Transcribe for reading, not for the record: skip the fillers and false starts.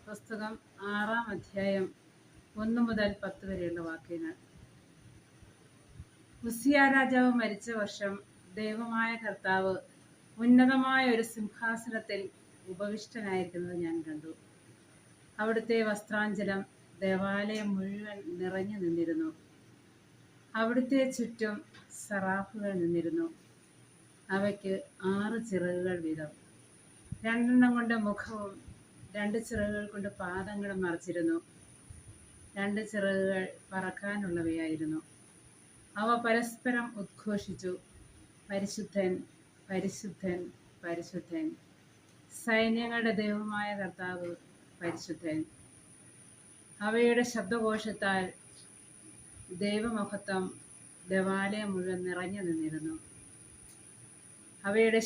പുസ്തകം 6-ാം അധ്യായം 1 മുതൽ 10 വരെയുള്ള വാക്യങ്ങൾ. ഉസ്സിയാ രാജാവ് മരിച്ച വർഷം ദൈവമായ കർത്താവ് ഉന്നതമായ ഒരു സിംഹാസനത്തിൽ ഉപവിഷ്ടനായിരിക്കുന്നത് ഞാൻ കണ്ടു. അവിടുത്തെ വസ്ത്രാഞ്ചലം ദേവാലയം മുഴുവൻ നിറഞ്ഞു നിന്നിരുന്നു. അവിടുത്തെ ചുറ്റും സറാഫുകൾ നിന്നിരുന്നു. അവയ്ക്ക് 6 ചിറകുകൾ വീതം. 2 കൊണ്ട് മുഖവും 2 ചിറകുകൾ കൊണ്ട് പാദങ്ങളും മറച്ചിരുന്നു. 2 ചിറകുകൾ പറക്കാനുള്ളവയായിരുന്നു. അവ പരസ്പരം ഉദ്ഘോഷിച്ചു, പരിശുദ്ധൻ, പരിശുദ്ധൻ, പരിശുദ്ധൻ, സൈന്യങ്ങളുടെ ദൈവമായ കർത്താവ് പരിശുദ്ധൻ. അവയുടെ ശബ്ദഘോഷത്താൽ ദൈവമഹത്വം ദേവാലയം മുഴുവൻ നിറഞ്ഞു നിന്നിരുന്നു. അവയുടെ